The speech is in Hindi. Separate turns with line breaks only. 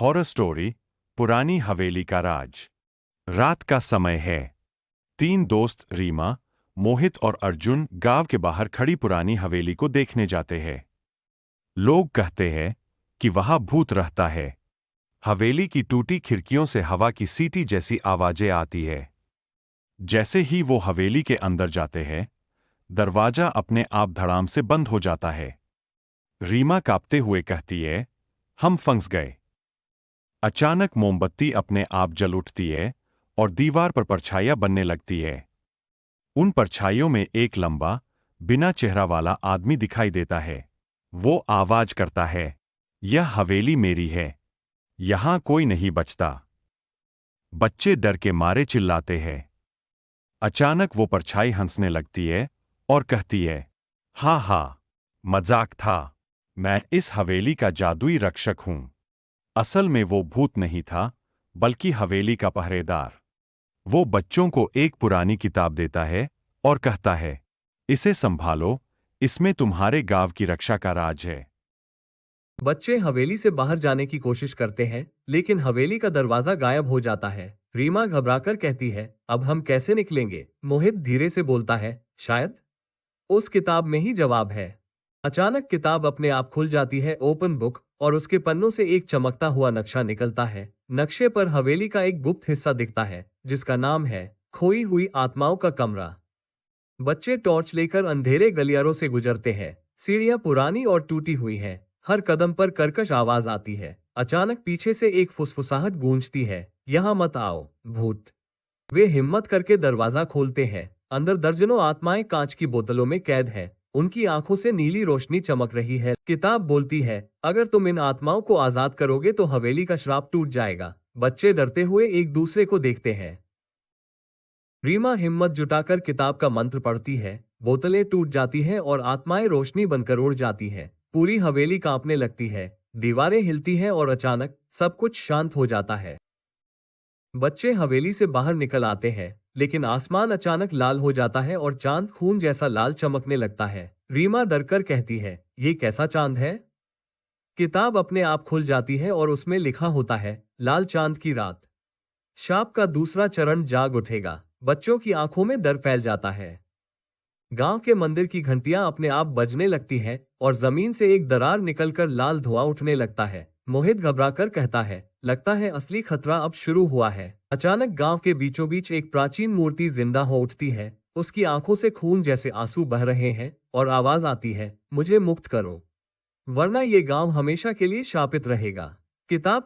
हॉरर स्टोरी पुरानी हवेली का राज। रात का समय है। तीन दोस्त रीमा, मोहित और अर्जुन गांव के बाहर खड़ी पुरानी हवेली को देखने जाते हैं। लोग कहते हैं कि वहां भूत रहता है। हवेली की टूटी खिड़कियों से हवा की सीटी जैसी आवाजें आती है। जैसे ही वो हवेली के अंदर जाते हैं, दरवाजा अपने आप धड़ाम से बंद हो जाता है। रीमा कांपते हुए कहती है, हम फंस गए। अचानक मोमबत्ती अपने आप जल उठती है और दीवार पर परछाइयां बनने लगती है। उन परछाइयों में एक लंबा, बिना चेहरा वाला आदमी दिखाई देता है। वो आवाज करता है, यह हवेली मेरी है, यहां कोई नहीं बचता। बच्चे डर के मारे चिल्लाते हैं। अचानक वो परछाई हंसने लगती है और कहती है, हाँ हाँ, मजाक था। मैं इस हवेली का जादुई रक्षक हूं। असल में वो भूत नहीं था, बल्कि हवेली का पहरेदार। वो बच्चों को एक पुरानी किताब देता है और कहता है, इसे संभालो, इसमें तुम्हारे गांव की रक्षा का राज है।
बच्चे हवेली से बाहर जाने की कोशिश करते हैं, लेकिन हवेली का दरवाजा गायब हो जाता है। रीमा घबराकर कहती है, अब हम कैसे निकलेंगे? मोहित धीरे से बोलता है, शायद उस किताब में ही जवाब है। अचानक किताब अपने आप खुल जाती है, ओपन बुक, और उसके पन्नों से एक चमकता हुआ नक्शा निकलता है। नक्शे पर हवेली का एक गुप्त हिस्सा दिखता है, जिसका नाम है खोई हुई आत्माओं का कमरा। बच्चे टॉर्च लेकर अंधेरे गलियारों से गुजरते हैं। सीढ़ियां पुरानी और टूटी हुई हैं। हर कदम पर कर्कश आवाज आती है। अचानक पीछे से एक फुसफुसाहट गूंजती है, यहाँ मत आओ, भूत। वे हिम्मत करके दरवाजा खोलते हैं। अंदर दर्जनों आत्माएं कांच की बोतलों में कैद है। उनकी आंखों से नीली रोशनी चमक रही है। किताब बोलती है, अगर तुम इन आत्माओं को आजाद करोगे तो हवेली का श्राप टूट जाएगा। बच्चे डरते हुए एक दूसरे को देखते हैं। रीमा हिम्मत जुटाकर किताब का मंत्र पढ़ती है। बोतलें टूट जाती हैं और आत्माएं रोशनी बनकर उड़ जाती हैं। पूरी हवेली कांपने लगती है। दीवारें हिलती हैं और अचानक सब कुछ शांत हो जाता है। बच्चे हवेली से बाहर निकल आते हैं, लेकिन आसमान अचानक लाल हो जाता है और चांद खून जैसा लाल चमकने लगता है। रीमा डरकर कहती है, ये कैसा चांद है? किताब अपने आप खुल जाती है और उसमें लिखा होता है, लाल चांद की रात, शाप का दूसरा चरण जाग उठेगा। बच्चों की आंखों में डर फैल जाता है। गांव के मंदिर की घंटियां अपने आप बजने लगती हैं और जमीन से एक दरार निकलकर लाल धुआं उठने लगता है। मोहित घबराकर कहता है, लगता है असली खतरा अब शुरू हुआ है। अचानक गांव के बीचों बीच एक प्राचीन मूर्ति जिंदा हो उठती है। उसकी आंखों से खून जैसे आंसू बह रहे हैं और आवाज आती है, मुझे मुक्त करो, वरना ये गांव हमेशा के लिए शापित रहेगा। किताब